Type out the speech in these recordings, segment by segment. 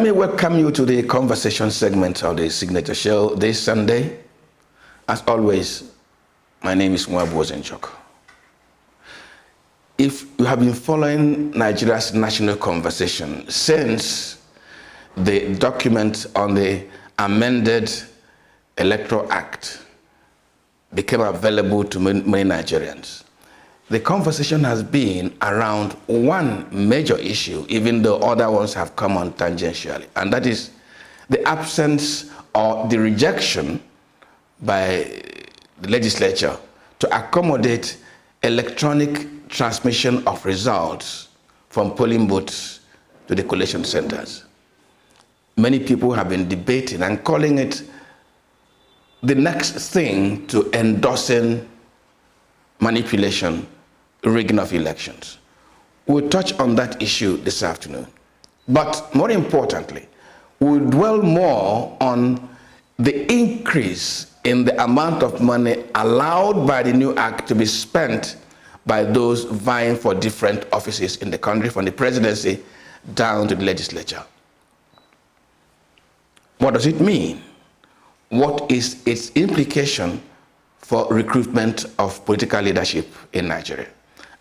me welcome you to the conversation segment of the Signature Show this Sunday. As always, my name is Nwagwu. If you have been following Nigeria's national conversation since the document on the amended Electoral Act became available to many Nigerians, the conversation has been around one major issue, even though other ones have come on tangentially, and that is the absence or the rejection by the legislature to accommodate electronic transmission of results from polling booths to the collation centers. Many people have been debating and calling it the next thing to endorsing manipulation, rigging of elections. We'll touch on that issue this afternoon. But more importantly, we'll dwell more on the increase in the amount of money allowed by the new act to be spent by those vying for different offices in the country, from the presidency down to the legislature. What does it mean? What is its implication for recruitment of political leadership in Nigeria?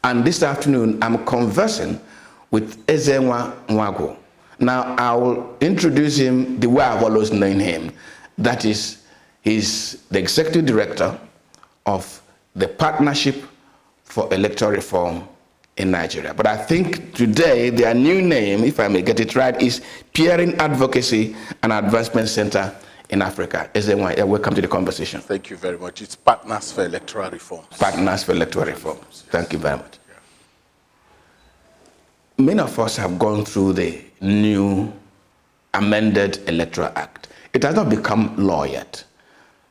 And this afternoon, I'm conversing with Ezenwa Nwagwu. Now, I will introduce him the way I've always known him. That is, he's the executive director of the Partnership for Electoral Reform in Nigeria. But I think today their new name, if I may get it right, is Peering Advocacy and Advancement Center in Africa. Ezenwa, welcome to the conversation. Thank you very much. It's Partners for Electoral Reforms. Partners for Electoral Reforms. Thank you very much. Yeah. Many of us have gone through the new amended Electoral Act. It has not become law yet,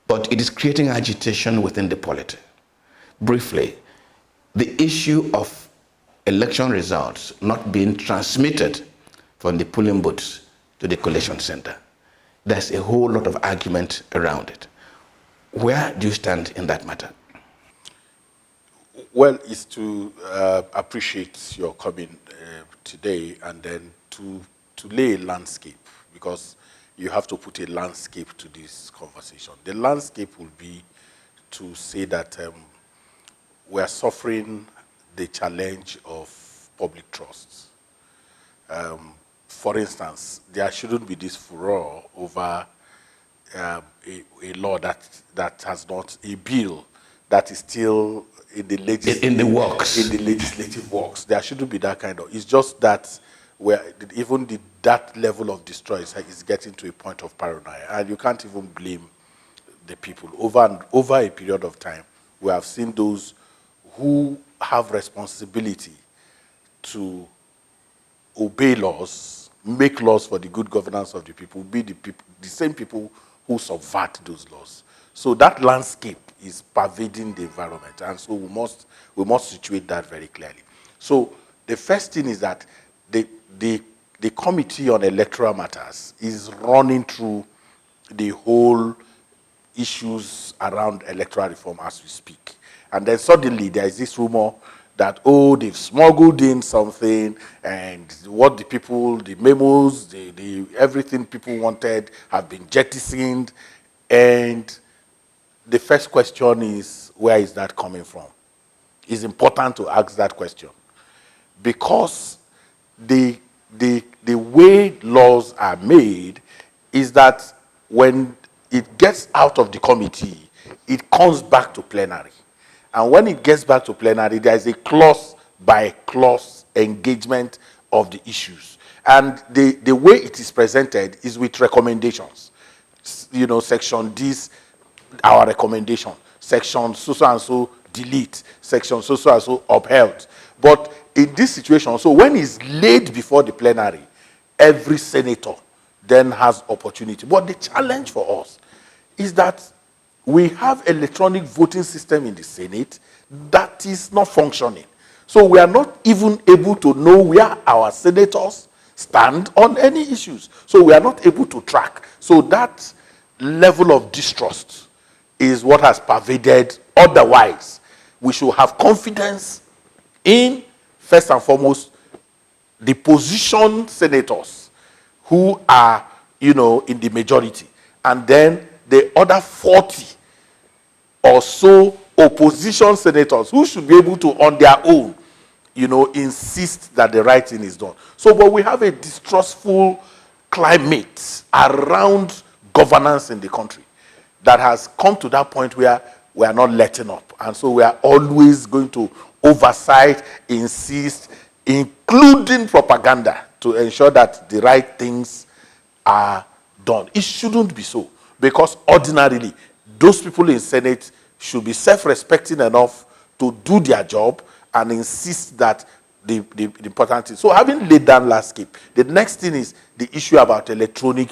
but it is creating agitation within the polity. Briefly, the issue of election results not being transmitted from the polling booths to the collation center. There's a whole lot of argument around it. Where do you stand in that matter? Well, it's to appreciate your coming today, and then to lay a landscape, because you have to put a landscape to this conversation. The landscape will be to say that we are suffering the challenge of public trust. For instance, there shouldn't be this furor over a law that has not, a bill that is still in the legislative works. There shouldn't be that kind of. It's just that where even that level of distress is getting to a point of paranoia, and you can't even blame the people. Over a period of time, we have seen those who have responsibility to obey laws, make laws for the good governance of the people, be the same people who subvert those laws. So that landscape is pervading the environment, and so we must situate that very clearly. So the first thing is that the Committee on Electoral Matters is running through the whole issues around electoral reform as we speak. And then suddenly there is this rumor that, oh, they've smuggled in something, and what the people, the memos, everything people wanted have been jettisoned. And the first question is, where is that coming from? It's important to ask that question, because the way laws are made is that when it gets out of the committee, it comes back to plenary. And when it gets back to plenary, there is a clause-by-clause engagement of the issues. And the way it is presented is with recommendations. You know, section this, our recommendation. Section so-and-so, delete. Section so-and-so, upheld. But in this situation, so when it's laid before the plenary, every senator then has opportunity. But the challenge for us is that we have electronic voting system in the Senate that is not functioning. So we are not even able to know where our senators stand on any issues. So we are not able to track. So that level of distrust is what has pervaded. Otherwise, we should have confidence in, first and foremost, the position senators who are, in the majority, and then the other 40 or so opposition senators who should be able to, on their own, insist that the right thing is done. So, but we have a distrustful climate around governance in the country that has come to that point where we are not letting up. And so we are always going to oversight, insist, including propaganda, to ensure that the right things are done. It shouldn't be so, because ordinarily, those people in Senate should be self-respecting enough to do their job and insist that the important thing. So having laid down landscape, the next thing is the issue about electronic.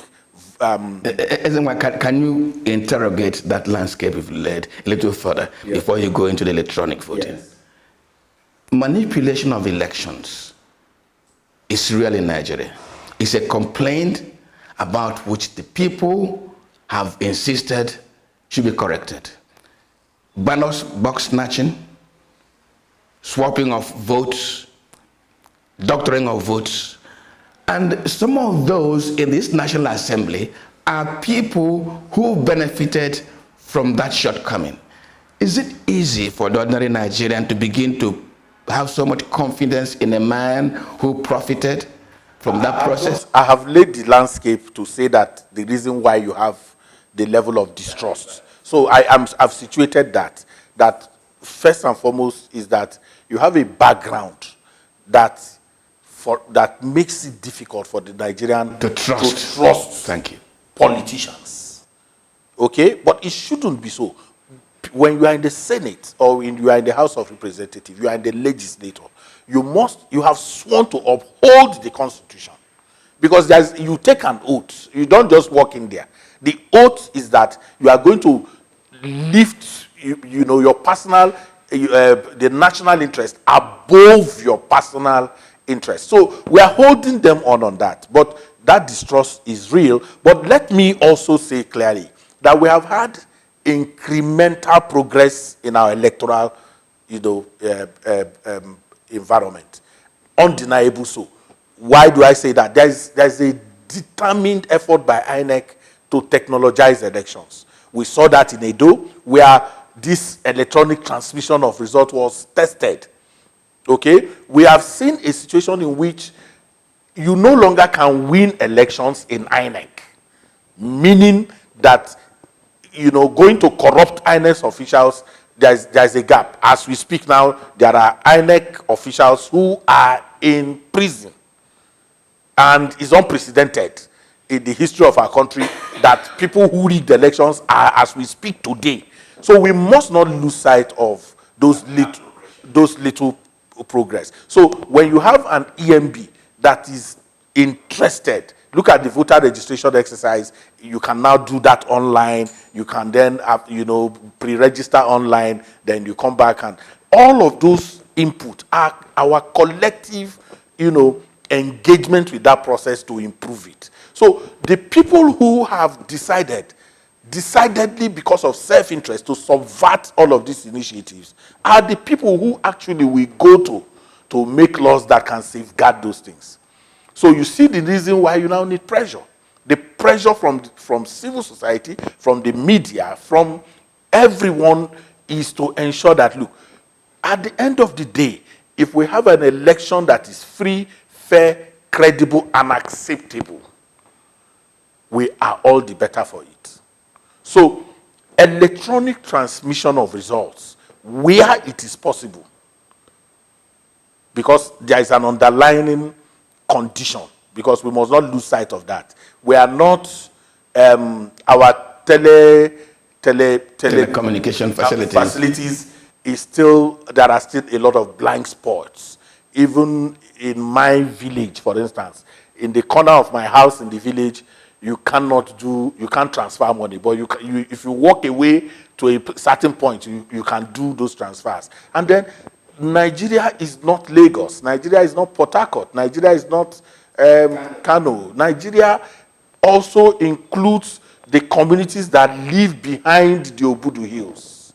Ezenwa, can you interrogate that landscape if led a little further before you go into the electronic voting? Yes. Manipulation of elections is real in Nigeria. It's a complaint about which the people have insisted should be corrected. Ballot box snatching, swapping of votes, doctoring of votes, and some of those in this National Assembly are people who benefited from that shortcoming. Is it easy for the ordinary Nigerian to begin to have so much confidence in a man who profited from that process? I have laid the landscape to say that the reason why you have the level of distrust. So I've situated that first and foremost is that you have a background that makes it difficult for the Nigerian to trust Thank you. Politicians. Okay? But it shouldn't be so. When you are in the Senate or when you are in the House of Representatives, you are in the legislature, you have sworn to uphold the Constitution. Because you take an oath. You don't just walk in there. The oath is that you are going to lift your personal, the national interest above your personal interest. So we are holding them on that. But that distrust is real. But let me also say clearly that we have had incremental progress in our electoral, environment. Undeniable so. Why do I say that? There's a determined effort by INEC to technologize elections. We saw that in Edo, where this electronic transmission of results was tested. Okay? We have seen a situation in which you no longer can win elections in INEC, meaning that going to corrupt INEC officials, there's a gap. As we speak now, there are INEC officials who are in prison. And it's unprecedented in the history of our country that people who rigged elections are, as we speak today. So we must not lose sight of those little progress. So when you have an EMB that is interested, look at the voter registration exercise. You can now do that online. You can then have, pre-register online. Then you come back, and all of those input are our collective, engagement with that process to improve it. So the people who have decidedly because of self-interest to subvert all of these initiatives are the people who actually we go to make laws that can safeguard those things. So you see the reason why you now need pressure. The pressure from civil society, from the media, from everyone is to ensure that, look, at the end of the day, if we have an election that is free, fair, credible, and acceptable, we are all the better for it. So electronic transmission of results, where it is possible, because there is an underlying condition, because we must not lose sight of that. We are not our telecommunication facilities is still, there are still a lot of blind spots. Even in my village, for instance, in the corner of my house in the village, you can't transfer money, but if you walk away to a certain point, you can do those transfers. And then Nigeria is not Lagos. Nigeria is not Port Harcourt. Nigeria is not Kano. Nigeria also includes the communities that live behind the Obudu Hills.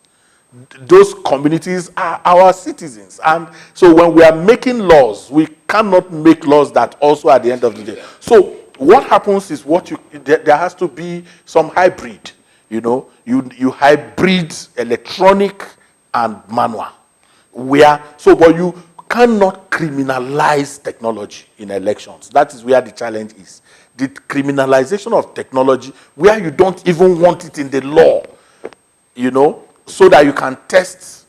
Those communities are our citizens. And so when we are making laws, we cannot make laws that also at the end of the day. So what happens is there has to be some hybrid. You know, you hybrid electronic and manual. But you cannot criminalize technology in elections. That is where the challenge is. The criminalization of technology, where you don't even want it in the law, you know, so that you can test,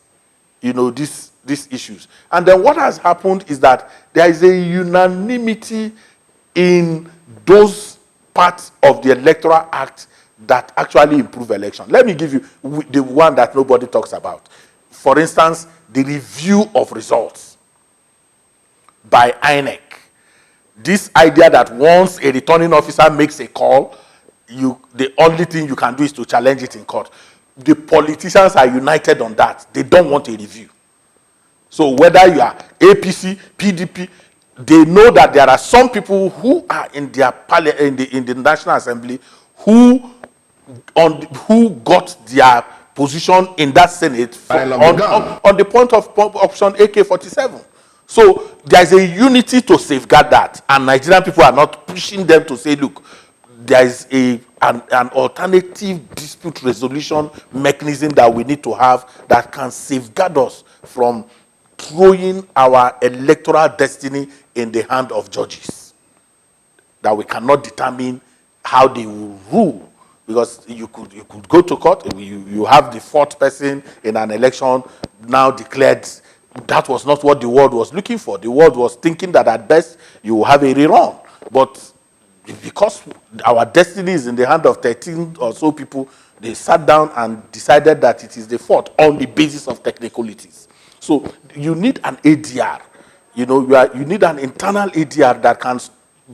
you know, these issues. And then what has happened is that there is a unanimity in those parts of the Electoral Act that actually improve election. Let me give you the one that nobody talks about. For instance, the review of results by INEC. This idea that once a returning officer makes a call, the only thing you can do is to challenge it in court. The politicians are united on that. They don't want a review. So whether you are APC, PDP, they know that there are some people who are in their in the National Assembly who got their position in that Senate on the point of option AK-47. So there's a unity to safeguard that, and Nigerian people are not pushing them to say, look, there is an alternative dispute resolution mechanism that we need to have that can safeguard us from throwing our electoral destiny in the hand of judges, that we cannot determine how they will rule. Because you could go to court, you have the fourth person in an election now declared that was not what the world was looking for. The world was thinking that at best you will have a rerun. But because our destiny is in the hand of 13 or so people, they sat down and decided that it is the fourth on the basis of technicalities. So you need an ADR. You know, you need an internal ADR that can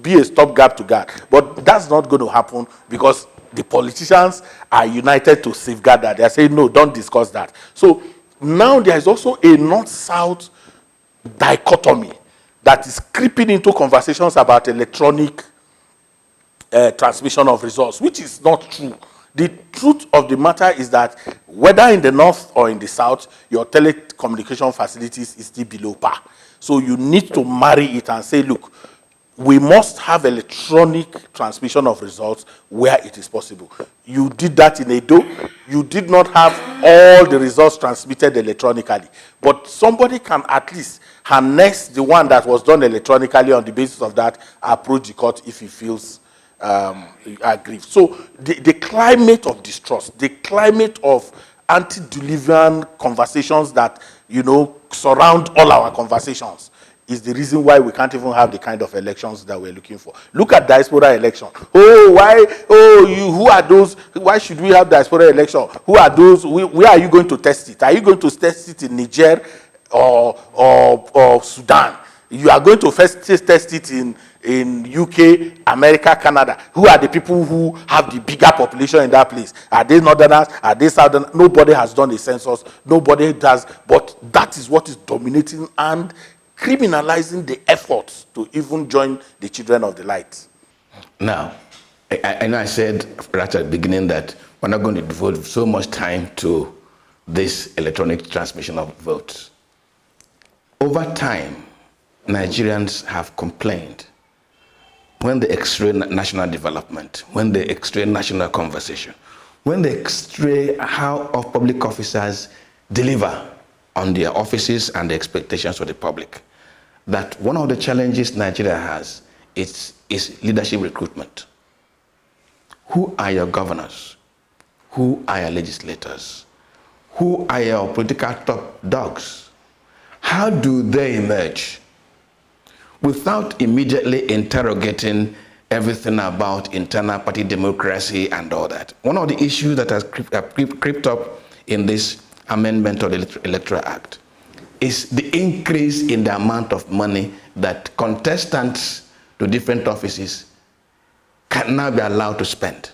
be a stopgap to guard. But that's not going to happen because the politicians are united to safeguard that. They are saying, no, don't discuss that. So now there is also a north-south dichotomy that is creeping into conversations about electronic transmission of results, which is not true. The truth of the matter is that whether in the north or in the south, your telecommunication facilities is still below par. So you need to marry it and say, look, we must have electronic transmission of results where it is possible. You did that in Edo. You did not have all the results transmitted electronically. But somebody can at least harness the one that was done electronically on the basis of that, approach the court if he feels aggrieved. So the climate of distrust, the climate of antediluvian conversations that, you know, surround all our conversations is the reason why we can't even have the kind of elections that we're looking for. Look at diaspora election. Oh, why? Oh, who are those? Why should we have diaspora election? Who are those? Where are you going to test it? Are you going to test it in Niger or Sudan? You are going to first test it in UK, America, Canada. Who are the people who have the bigger population in that place? Are they northerners? Are they southerners? Nobody has done a census. Nobody does. But that is what is dominating and criminalizing the efforts to even join the children of the light. Now, I know I said right at the beginning that we're not going to devote so much time to this electronic transmission of votes. Over time, Nigerians have complained when they extray national development, when they extray national conversation, when they extray how public officers deliver on their offices and the expectations of the public, that one of the challenges Nigeria has is leadership recruitment. Who are your governors? Who are your legislators? Who are your political top dogs? How do they emerge? Without immediately interrogating everything about internal party democracy and all that. One of the issues that has crept up in this amendment of the Electoral Act is the increase in the amount of money that contestants to different offices can now be allowed to spend.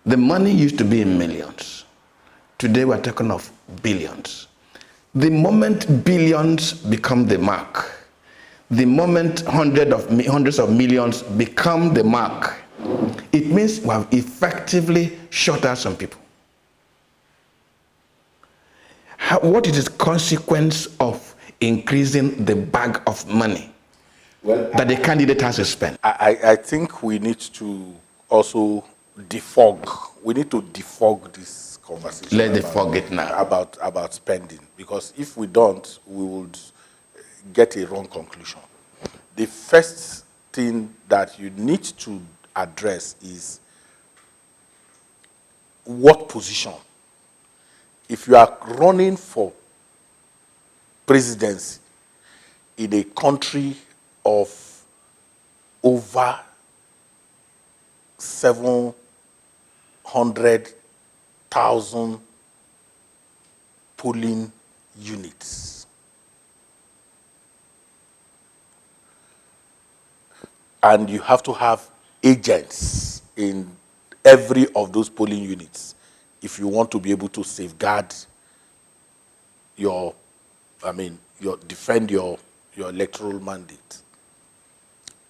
The money used to be in millions. Today we're talking of billions. The moment billions become the mark, the moment hundreds of millions become the mark, it means we have effectively shut out some people. What is the consequence of increasing the bag of money? that the candidate has to spend? I think we need to also defog. We need to defog this conversation. Let's defog it now. About spending, because if we don't, we would get a wrong conclusion. The first thing that you need to address is what position. If you are running for presidency in a country of over 700,000 polling units, and you have to have agents in every of those polling units if you want to be able to safeguard defend your electoral mandate.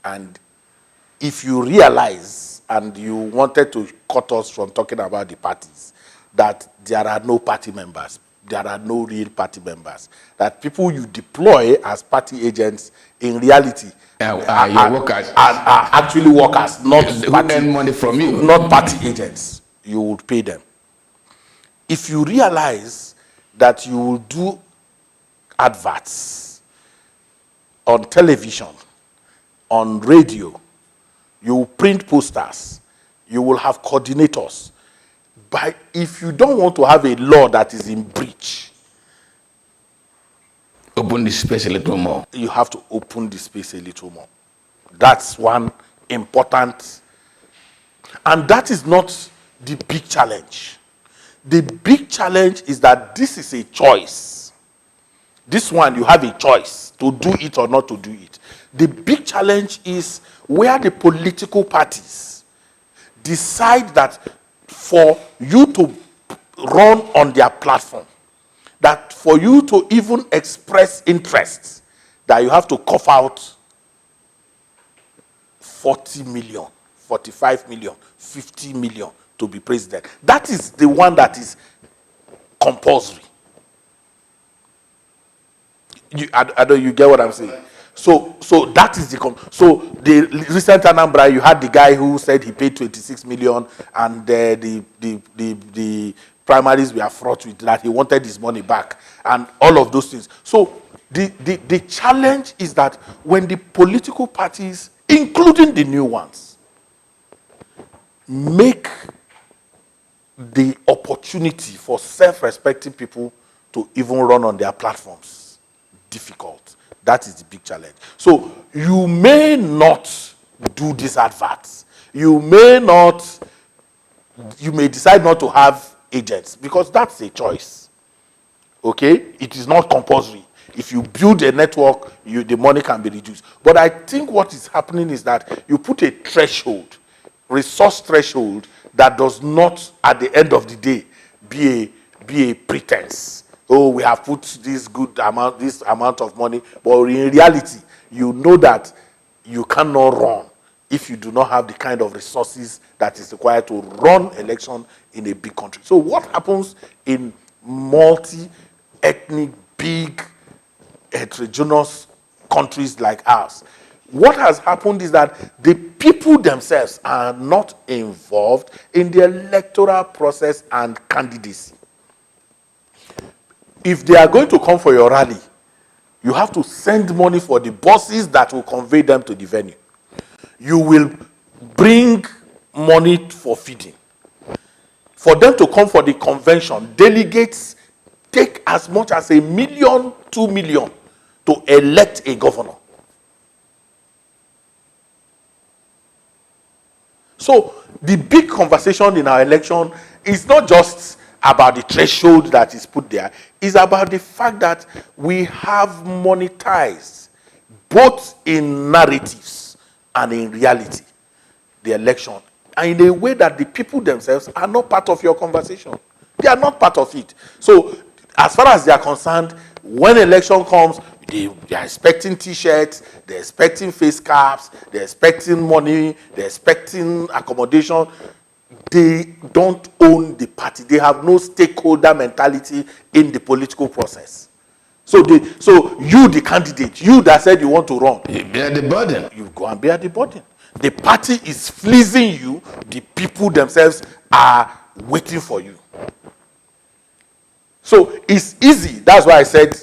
And if you realize, and you wanted to cut us from talking about the parties, that there are no party members, there are no real party members, that people you deploy as party agents in reality your workers are actually workers, not who party, earn money from you, not party agents. You would pay them. If you realize that you will do adverts on television, on radio, you will print posters, you will have coordinators. But if you don't want to have a law that is in breach, open the space a little more. You have to open the space a little more. That's one important, and that is not the big challenge. The big challenge is that this is a choice. This one, you have a choice to do it or not to do it. The big challenge is where the political parties decide that for you to run on their platform, that for you to even express interest, that you have to cough out 40 million, 45 million, 50 million to be president. That is the one that is compulsory. I don't, you get what I'm saying? So that is the recent Anambra, you had the guy who said he paid 26 million, and the primaries were fraught with that. He wanted his money back and all of those things. So the challenge is that when the political parties, including the new ones, make the opportunity for self-respecting people to even run on their platforms difficult. That is the big challenge. So you may not do these adverts. You may decide not to have agents, because that's a choice. Okay? It is not compulsory. If you build a network, the money can be reduced. But I think what is happening is that you put a threshold, resource threshold, that does not, at the end of the day, be a pretense. Oh, we have put this amount of money, but in reality, you know that you cannot run if you do not have the kind of resources that is required to run election in a big country. So what happens in multi-ethnic, big, heterogeneous countries like ours? What has happened is that the people themselves are not involved in the electoral process and candidacy. If they are going to come for your rally, you have to send money for the buses that will convey them to the venue. You will bring money for feeding. For them to come for the convention, delegates take as much as 1 million, 2 million to elect a governor. So the big conversation in our election is not just about the threshold that is put there. It's about the fact that we have monetized, both in narratives and in reality, the election, and in a way that the people themselves are not part of your conversation. They are not part of it. So as far as they are concerned, when election comes, they are expecting T-shirts, they're expecting face caps, they're expecting money, they're expecting accommodation. They don't own the party. They have no stakeholder mentality in the political process. So you, the candidate, you that said you want to run, you bear the burden. You go and bear the burden. The party is fleecing you. The people themselves are waiting for you. So it's easy. That's why I said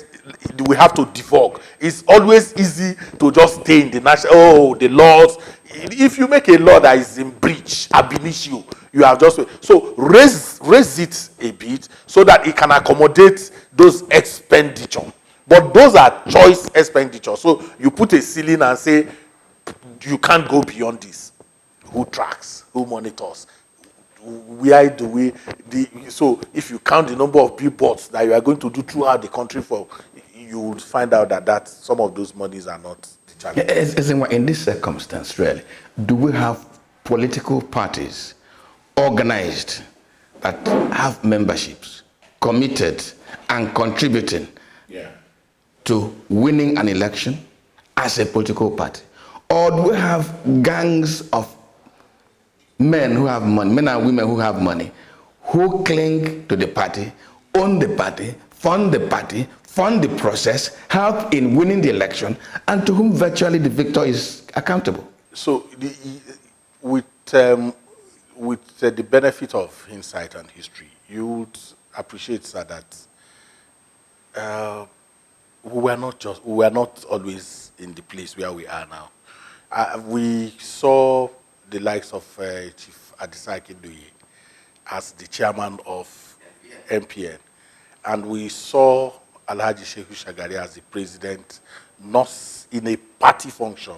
we have to divulge. It's always easy to just stay in the national. Oh, the laws. If you make a law that is in breach, ab initio, you have just so raise it a bit so that it can accommodate those expenditure. But those are choice expenditure. So you put a ceiling and say you can't go beyond this. Who tracks? Who monitors? Where do we? So if you count the number of billboards that you are going to do throughout the country, you will find out that some of those monies are not the challenge. In this circumstance, really, do we have political parties organized that have memberships committed and contributing to winning an election as a political party? Or do we have gangs of men who have money, men and women who have money, who cling to the party, own the party, fund the process, help in winning the election, and to whom virtually the victor is accountable? So with the benefit of insight and history, you would appreciate, sir, that we were not always in the place where we are now. We saw the likes of Chief Adisaki Ndoye as the chairman of MPN, and we saw Alhaji Shehu Shagari as the president, not in a party function,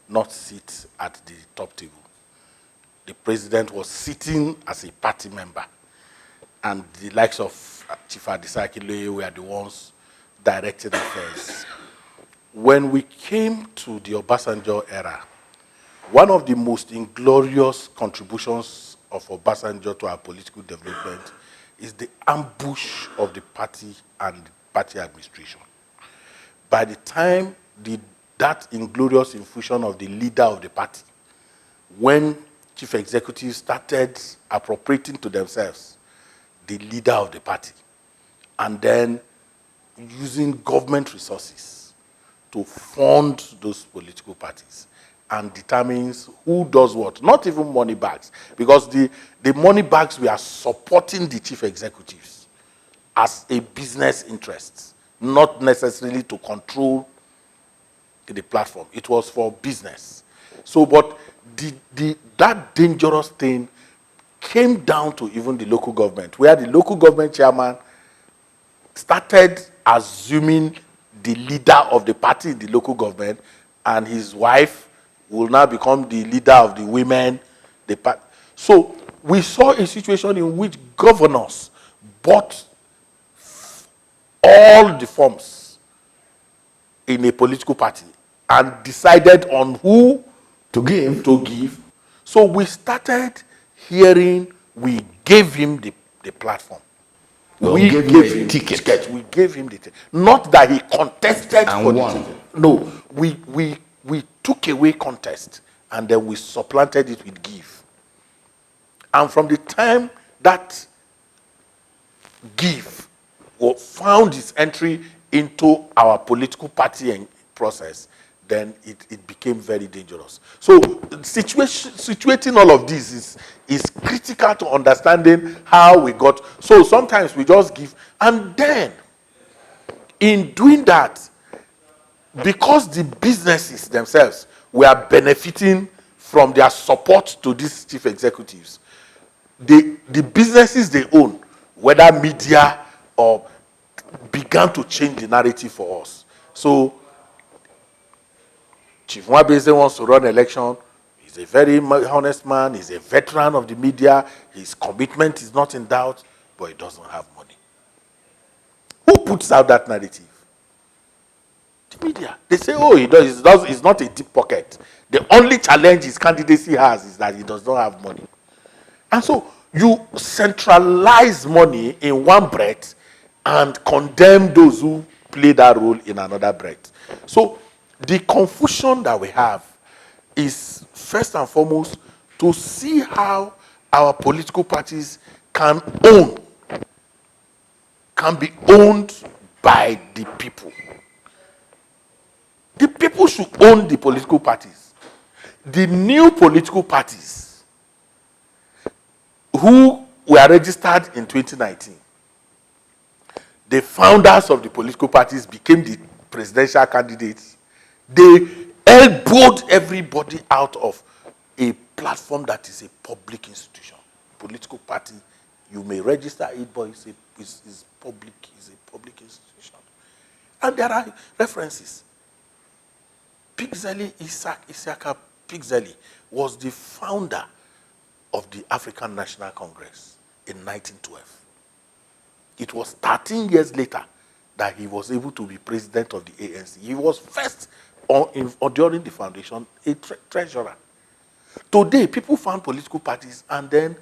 not sit at the top table. The president was sitting as a party member, and the likes of Chief Adisaki Ndoye were the ones directing affairs. When we came to the Obasanjo era, one of the most inglorious contributions of Obasanjo to our political development is the ambush of the party and the party administration. By the time that inglorious infusion of the leader of the party, when chief executives started appropriating to themselves the leader of the party, and then using government resources to fund those political parties, and determines who does what. Not even money bags, because the money bags were supporting the chief executives as a business interest, not necessarily to control the platform. It was for business. So, but that dangerous thing came down to even the local government, where the local government chairman started assuming the leader of the party in the local government, and his wife will now become the leader of the women. So we saw a situation in which governors bought all the forms in a political party and decided on who to give. So we started hearing we gave him the platform. We gave him a ticket. We gave him the ticket. Not that he contested and for won. the ticket. No, we took away contest and then we supplanted it with give. And from the time that give found its entry into our political party and process, then it became very dangerous. So situating all of this is critical to understanding how we got. So sometimes we just give, and then in doing that, because the businesses themselves were benefiting from their support to these chief executives, the businesses they own, whether media or, began to change the narrative for us. So Chief Nwabeze wants to run election. He's a very honest man. He's a veteran of the media. His commitment is not in doubt, but he doesn't have money. Who puts out that narrative? The media. They say, oh, he's not a deep pocket. The only challenge his candidacy has is that he does not have money. And so you centralize money in one breath and condemn those who play that role in another breath. So the confusion that we have is first and foremost to see how our political parties can be owned by by the people. The people should own the political parties. The new political parties who were registered in 2019, the founders of the political parties became the presidential candidates. They elbowed everybody out of a platform that is a public institution. Political party, you may register it, but it's a public institution. And there are references. Isiaka Pigzeli was the founder of the African National Congress in 1912. It was 13 years later that he was able to be president of the ANC. He was first, during the foundation, a treasurer. Today, people found political parties and then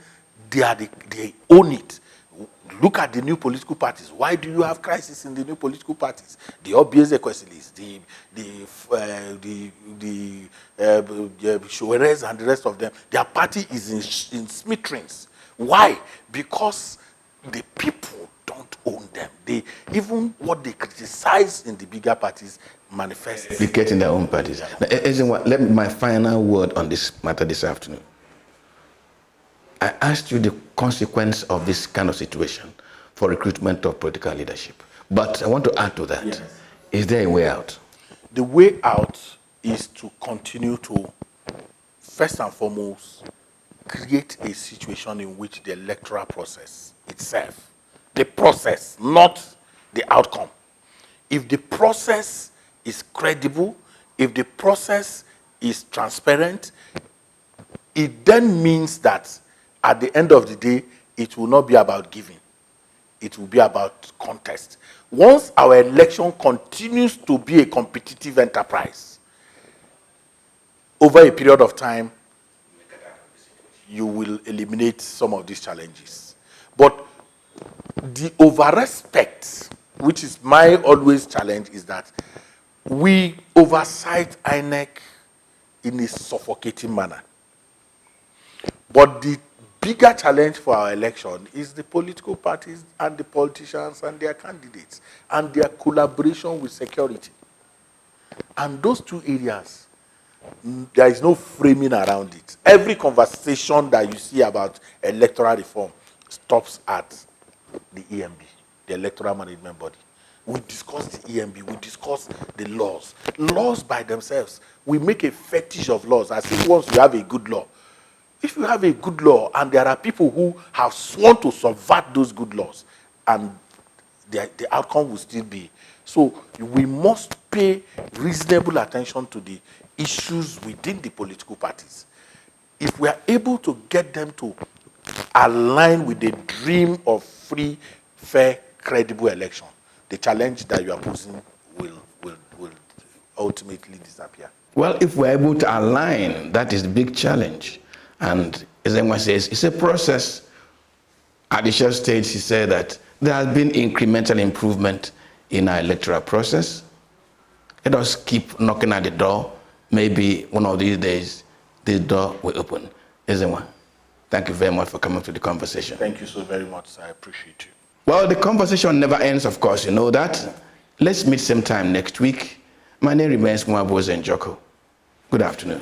they own it. Look at the new political parties. Why do you have crisis in the new political parties? The obvious equations, the Showerez and the rest of them, their party is in smithereens. Why? Because the people don't own them. Even what they criticize in the bigger parties manifests. They get in their own parties. Now, Ezenwa, let me my final word on this matter this afternoon. I asked you the consequence of this kind of situation for recruitment of political leadership. But I want to add to that. Yes. Is there a way out? The way out is to continue to, first and foremost, create a situation in which the electoral process itself, the process, not the outcome. If the process is credible, if the process is transparent, it then means that at the end of the day, it will not be about giving. It will be about contest. Once our election continues to be a competitive enterprise, over a period of time, you will eliminate some of these challenges. But the over-respect, which is my always challenge, is that we oversight INEC in a suffocating manner. But the bigger challenge for our election is the political parties and the politicians and their candidates and their collaboration with security. And those two areas, there is no framing around it. Every conversation that you see about electoral reform stops at the EMB, the Electoral Management Body. We discuss the EMB, we discuss the laws. Laws by themselves, we make a fetish of laws as if once you have a good law. If you have a good law and there are people who have sworn to subvert those good laws, and the outcome will still be. So we must pay reasonable attention to the issues within the political parties. If we are able to get them to align with the dream of free, fair, credible election, the challenge that you are posing will ultimately disappear. Well, if we're able to align, that is the big challenge. And Ezenwa says it's a process. At the short stage, he said that there has been incremental improvement in our electoral process. Let us keep knocking at the door. Maybe one of these days, this door will open. Ezenwa, thank you very much for coming to the conversation. Thank you so very much, sir. I appreciate you. Well, the conversation never ends, of course, you know that. Let's meet same time next week. My name remains Mwabo Zenjoko. Good afternoon.